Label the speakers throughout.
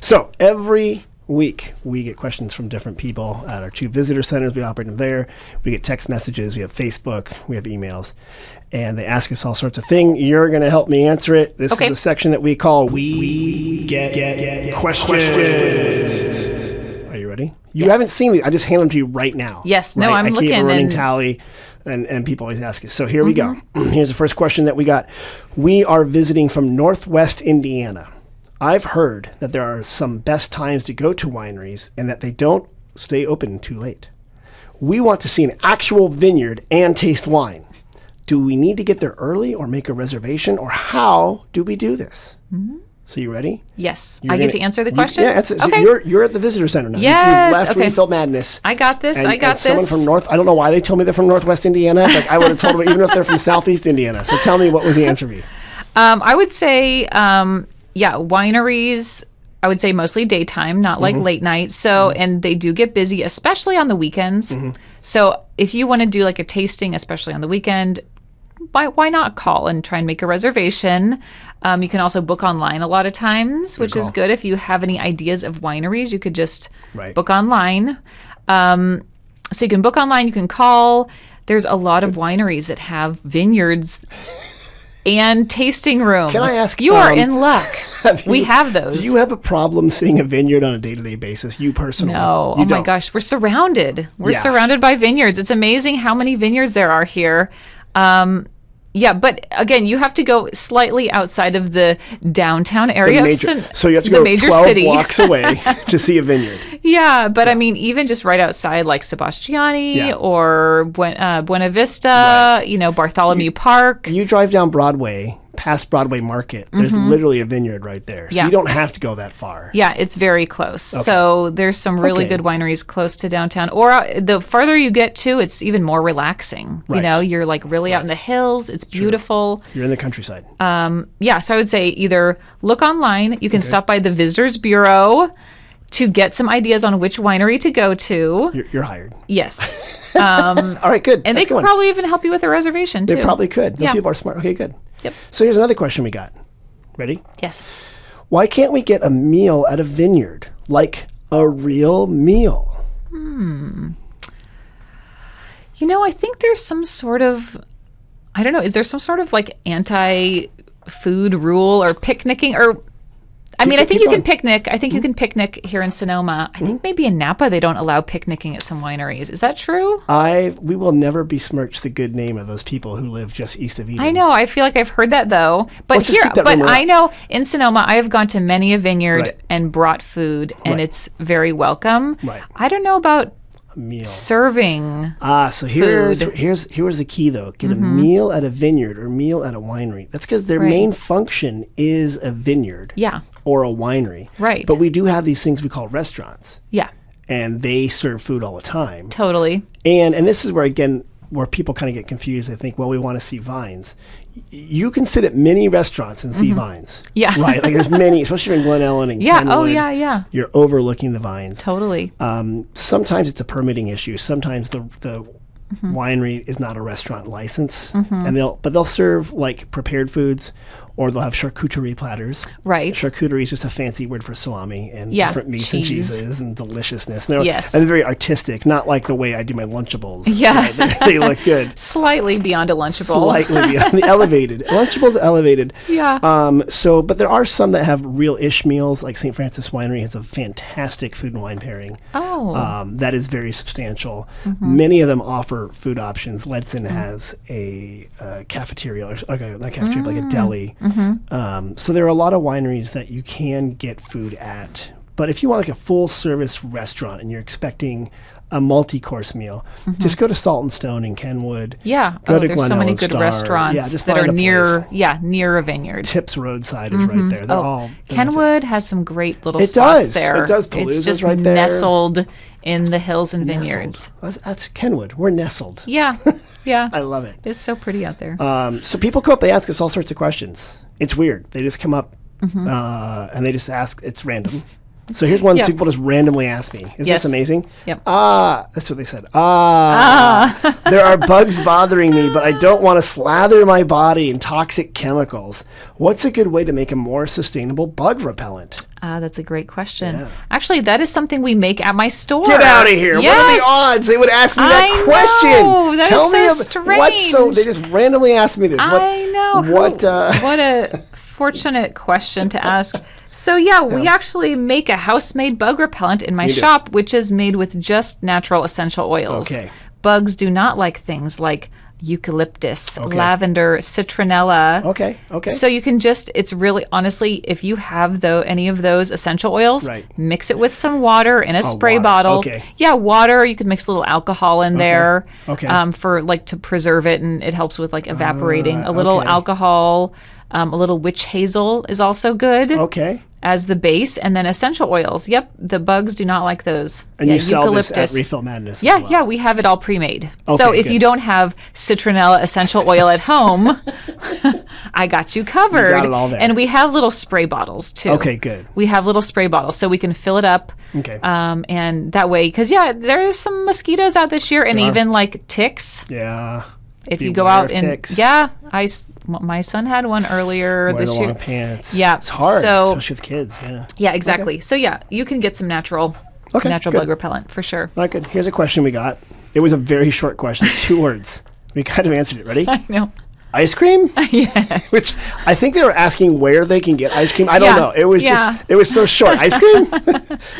Speaker 1: So every week we get questions from different people at our 2 visitor centers. We operate in there. We get text messages. We have Facebook. We have emails. And they ask us all sorts of things. You're going to help me answer it. This is a section that we call We Get Questions. Are you ready? You haven't seen me. I just hand them to you right now.
Speaker 2: Yes.
Speaker 1: Right?
Speaker 2: No, I'm looking.
Speaker 1: I keep a running tally. And people always ask us. So here we go. Here's the first question that we got. We are visiting from Northwest Indiana. I've heard that there are some best times to go to wineries and that they don't stay open too late. We want to see an actual vineyard and taste wine. Do we need to get there early or make a reservation, or how do we do this? So you ready?
Speaker 2: Yes. I get to answer the question?
Speaker 1: Yeah. So
Speaker 2: okay.
Speaker 1: You're at the visitor center now.
Speaker 2: Yes.
Speaker 1: You've left Greenfield Madness.
Speaker 2: I got this.
Speaker 1: Someone from I don't know why they told me they're from Northwest Indiana. Like I would have told them even if they're from Southeast Indiana. So tell me, what was the answer be?
Speaker 2: I would say, wineries, I would say mostly daytime, not like late night. So, and they do get busy, especially on the weekends. So if you want to do like a tasting, especially on the weekend, why not call and try and make a reservation? You can also book online a lot of times, which is good. If you have any ideas of wineries, you could just book online. So you can book online, you can call. There's a lot of wineries that have vineyards and tasting rooms.
Speaker 1: Can I ask?
Speaker 2: You are in luck. We have those.
Speaker 1: Do you have a problem seeing a vineyard on a day-to-day basis, you personally?
Speaker 2: No.
Speaker 1: You
Speaker 2: my gosh. We're surrounded. We're surrounded by vineyards. It's amazing how many vineyards there are here. But again, you have to go slightly outside of the downtown area.
Speaker 1: So you have to go 12 blocks away to see a vineyard.
Speaker 2: Yeah, but I mean, even just right outside, like Sebastiani or Buena Vista, Bartholomew Park.
Speaker 1: You drive down Broadway, past Broadway Market. There's literally a vineyard right there. So you don't have to go that far.
Speaker 2: Yeah, it's very close. Okay. So there's some really good wineries close to downtown. Or the farther you get to, it's even more relaxing. Right. You're like really out in the hills. It's beautiful.
Speaker 1: You're in the countryside.
Speaker 2: So I would say either look online. You can stop by the Visitors Bureau to get some ideas on which winery to go to.
Speaker 1: You're hired.
Speaker 2: Yes.
Speaker 1: All right, good.
Speaker 2: And they could probably even help you with a reservation, too.
Speaker 1: They probably could. Those people are smart. Okay, good.
Speaker 2: Yep.
Speaker 1: So here's another question we got. Ready?
Speaker 2: Yes.
Speaker 1: Why can't we get a meal at a vineyard? Like a real meal?
Speaker 2: I think there's some sort of, I don't know, is there some sort of like anti-food rule or picnicking or... I think you can picnic. I think you can picnic here in Sonoma. I think maybe in Napa they don't allow picnicking at some wineries. Is that true?
Speaker 1: We will never besmirch the good name of those people who live just east of Eden.
Speaker 2: I know. I feel like I've heard that though. But I know in Sonoma I have gone to many a vineyard and brought food, and it's very welcome.
Speaker 1: Right.
Speaker 2: I don't know about
Speaker 1: meal.
Speaker 2: Serving.
Speaker 1: So here's the key though. Get a meal at a vineyard or meal at a winery. That's because their main function is a vineyard.
Speaker 2: Yeah.
Speaker 1: Or a winery.
Speaker 2: Right.
Speaker 1: But we do have these things we call restaurants.
Speaker 2: Yeah.
Speaker 1: And they serve food all the time.
Speaker 2: Totally.
Speaker 1: And this is where people kind of get confused. They think, well, we want to see vines. You can sit at many restaurants and see vines.
Speaker 2: Yeah.
Speaker 1: Right? Like there's many, especially in Glen Ellen and Kenwood.
Speaker 2: Oh, yeah. You're
Speaker 1: overlooking the vines.
Speaker 2: Totally.
Speaker 1: Sometimes it's a permitting issue. Sometimes the winery is not a restaurant license, and they'll serve like prepared foods, or they'll have charcuterie platters. Right. Charcuterie is just a fancy word for salami and different meats and cheeses and deliciousness. And they're very artistic, not like the way I do my Lunchables. Yeah. Right? They look good.
Speaker 2: Slightly beyond a Lunchable.
Speaker 1: Slightly beyond the elevated. Lunchables elevated.
Speaker 2: Yeah.
Speaker 1: But there are some that have real-ish meals, like St. Francis Winery has a fantastic food and wine pairing. Oh. That is very substantial. Many of them offer food options. Ledson has a cafeteria, not a cafeteria, but like a deli. So there are a lot of wineries that you can get food at. But if you want like a full-service restaurant and you're expecting a multi-course meal, just go to Salt and Stone in Kenwood.
Speaker 2: Yeah.
Speaker 1: Go to
Speaker 2: there's
Speaker 1: Glen
Speaker 2: so many
Speaker 1: Ellen
Speaker 2: good
Speaker 1: Star.
Speaker 2: restaurants that are near a vineyard.
Speaker 1: Tips Roadside is right there. They're
Speaker 2: Kenwood has some great little spots there.
Speaker 1: It does. Palooza's
Speaker 2: it's just
Speaker 1: right there.
Speaker 2: Nestled in the hills and vineyards.
Speaker 1: That's Kenwood. We're nestled.
Speaker 2: Yeah. Yeah.
Speaker 1: I love it.
Speaker 2: It's so pretty out there.
Speaker 1: So people come up, they ask us all sorts of questions. It's weird. They just come up and they just ask. It's random. So here's one people just randomly ask me. Isn't this amazing?
Speaker 2: Yep.
Speaker 1: That's what they said. There are bugs bothering me, but I don't want to slather my body in toxic chemicals. What's a good way to make a more sustainable bug repellent?
Speaker 2: That's a great question.
Speaker 1: Yeah.
Speaker 2: Actually, that is something we make at my store.
Speaker 1: Get out of here.
Speaker 2: Yes.
Speaker 1: What are the odds they would ask me that question?
Speaker 2: Know. That
Speaker 1: Tell
Speaker 2: is
Speaker 1: me
Speaker 2: so strange.
Speaker 1: they just randomly asked me this.
Speaker 2: I know. What a fortunate question to ask. So we actually make a house-made bug repellent in my shop, which is made with just natural essential oils.
Speaker 1: Okay.
Speaker 2: Bugs do not like things like eucalyptus, lavender, citronella.
Speaker 1: Okay.
Speaker 2: So you can it's really, honestly, if you have any of those essential oils, mix it with some water in a spray bottle.
Speaker 1: Okay.
Speaker 2: Yeah, water. You could mix a little alcohol in there for to preserve it, and it helps with evaporating. A little alcohol, a little witch hazel is also good.
Speaker 1: Okay.
Speaker 2: As the base, and then essential oils. Yep, the bugs do not like those.
Speaker 1: And you sell this at Refill Madness as well.
Speaker 2: Yeah, we have it all pre-made. So if you don't have citronella essential oil at home, I got you covered.
Speaker 1: You got it all there.
Speaker 2: And we have little spray bottles too.
Speaker 1: Okay, good.
Speaker 2: We have little spray bottles, so we can fill it up.
Speaker 1: Okay.
Speaker 2: And that way, because there's some mosquitoes out this year, and even ticks.
Speaker 1: Yeah.
Speaker 2: If you go out and my son had one earlier this year.
Speaker 1: Long pants.
Speaker 2: Yeah,
Speaker 1: it's hard, especially with kids. Yeah.
Speaker 2: Yeah, exactly. Okay. So you can get some natural bug repellent for sure.
Speaker 1: All right, good. Here's a question we got. It was a very short question. It's 2 words. We kind of answered it. Ready?
Speaker 2: I know.
Speaker 1: Ice cream?
Speaker 2: Yes.
Speaker 1: Which I think they were asking where they can get ice cream. I don't know. It was it was so short. Ice cream?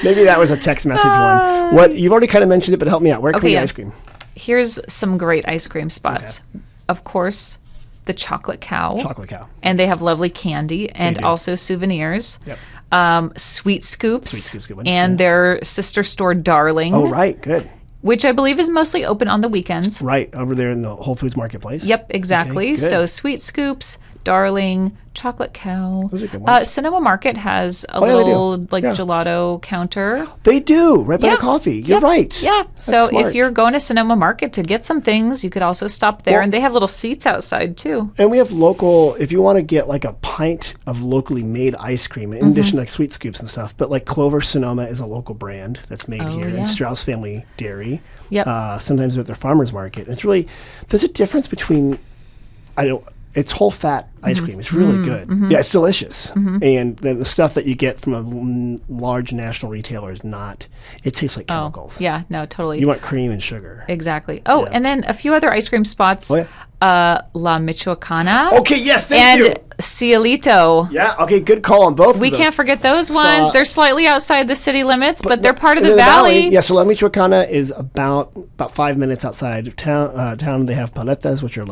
Speaker 1: Maybe that was a text message one. What you've already kind of mentioned it, but help me out. Where can we get ice cream?
Speaker 2: Here's some great ice cream spots. Okay. Of course, the Chocolate Cow.
Speaker 1: Chocolate Cow.
Speaker 2: And they have lovely candy and also souvenirs.
Speaker 1: Yep.
Speaker 2: Sweet Scoops. And their sister store, Darling.
Speaker 1: Oh, right. Good.
Speaker 2: Which I believe is mostly open on the weekends.
Speaker 1: Right. Over there in the Whole Foods Marketplace.
Speaker 2: Yep, exactly. Okay, so Sweet Scoops, Darling, Chocolate Cow.
Speaker 1: Those are good ones.
Speaker 2: Sonoma Market has a little gelato counter.
Speaker 1: They do, right by the coffee. You're right.
Speaker 2: Yeah. So if you're going to Sonoma Market to get some things, you could also stop there. And they have little seats outside too.
Speaker 1: And we have local, if you want to get a pint of locally made ice cream, in addition to Sweet Scoops and stuff, but Clover Sonoma is a local brand that's made here. And Strauss Family Dairy. Yep. Sometimes at their farmer's market. It's really, there's a difference between, it's whole fat ice cream. It's really good. Yeah, it's delicious. And the stuff that you get from a large national retailer is not, it tastes like chemicals.
Speaker 2: Yeah, no, totally.
Speaker 1: You want cream and sugar.
Speaker 2: Exactly. Oh, and then a few other ice cream spots.
Speaker 1: Oh, yeah.
Speaker 2: La Michoacana.
Speaker 1: Okay, yes, thank you.
Speaker 2: And Cielito.
Speaker 1: Yeah, okay, good call on both of those.
Speaker 2: We can't forget those ones. They're slightly outside the city limits, but they're part of the valley.
Speaker 1: Yeah, so La Michoacana is about 5 minutes outside of town. They have paletas, which are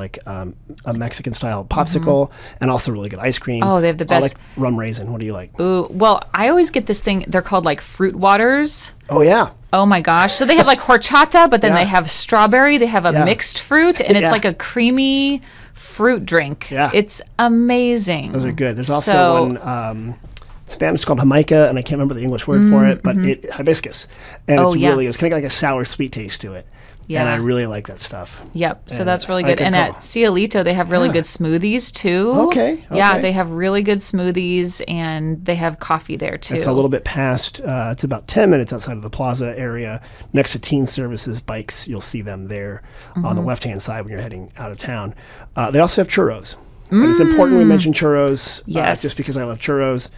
Speaker 1: a Mexican-style popsicle, and also really good ice cream.
Speaker 2: Oh, they have the best.
Speaker 1: I like rum raisin. What do you like?
Speaker 2: Ooh, well, I always get this thing. They're called fruit waters.
Speaker 1: Oh, yeah.
Speaker 2: Oh my gosh. So they have horchata, but then they have strawberry. They have a mixed fruit, and it's a creamy fruit drink. Yeah. It's amazing.
Speaker 1: Those are good. There's also one Spanish called Jamaica, and I can't remember the English word for it, but hibiscus. And it's kind of a sour sweet taste to it. Yeah. And I really like that stuff.
Speaker 2: Yep. So that's really good. And at Cielito, they have really good smoothies too.
Speaker 1: Okay.
Speaker 2: Yeah, they have really good smoothies, and they have coffee there too.
Speaker 1: It's a little bit past, it's about 10 minutes outside of the plaza area. Next to Teen Services Bikes, you'll see them there on the left-hand side when you're heading out of town. They also have churros. And it's important we mention churros, just because I love churros.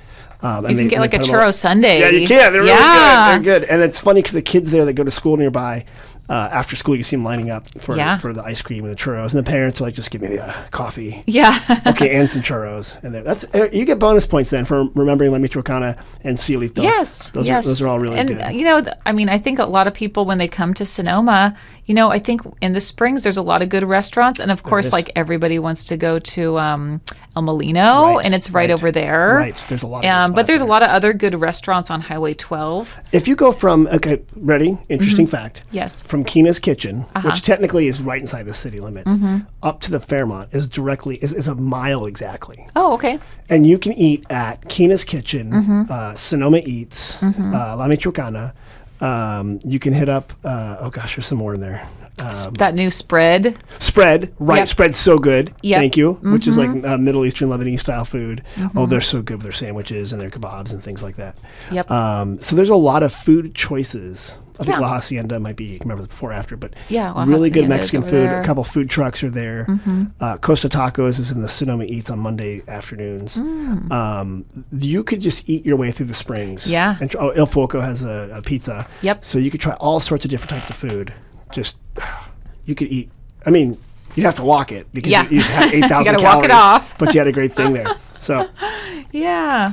Speaker 2: You can get a churro sundae.
Speaker 1: Yeah, you can. They're really good. They're good. And it's funny because the kids there that go to school nearby, after school, you see them lining up for the ice cream and the churros, and the parents are just give me the coffee.
Speaker 2: Yeah.
Speaker 1: Okay, and some churros, and you get bonus points then for remembering La Michoacana and Cielito.
Speaker 2: Yes,
Speaker 1: those are all really good.
Speaker 2: And I think a lot of people when they come to Sonoma, I think in the springs there's a lot of good restaurants, and of course, everybody wants to go to El Molino, and it's right over there.
Speaker 1: Right, there's a lot of
Speaker 2: but there's a lot of other good restaurants on Highway 12.
Speaker 1: If you go from, ready? Interesting fact.
Speaker 2: Yes.
Speaker 1: From Kina's Kitchen, which technically is right inside the city limits, up to the Fairmont is a mile exactly.
Speaker 2: Oh, okay.
Speaker 1: And you can eat at Kina's Kitchen, Sonoma Eats, La Michoacana. You can hit up, there's some more in there.
Speaker 2: That new spread.
Speaker 1: Spread, right?
Speaker 2: Yep.
Speaker 1: Spread's so good.
Speaker 2: Yep.
Speaker 1: Thank you. Which is like Middle Eastern Lebanese style food. Oh, they're so good with their sandwiches and their kebabs and things like that.
Speaker 2: Yep.
Speaker 1: So there's a lot of food choices. I think La Hacienda might be, I can remember the before after, but
Speaker 2: La
Speaker 1: really good
Speaker 2: Hacienda
Speaker 1: Mexican
Speaker 2: is
Speaker 1: food.
Speaker 2: over there.
Speaker 1: A couple food trucks are there. Costa Tacos is in the Sonoma Eats on Monday afternoons. You could just eat your way through the springs.
Speaker 2: Yeah.
Speaker 1: And El Foco has a pizza.
Speaker 2: Yep.
Speaker 1: So you could try all sorts of different types of food. Just, you could eat, I mean, you'd have to walk it because you have 8,000
Speaker 2: gotta
Speaker 1: calories.
Speaker 2: walk it off.
Speaker 1: But you had a great thing there. So
Speaker 2: Yeah.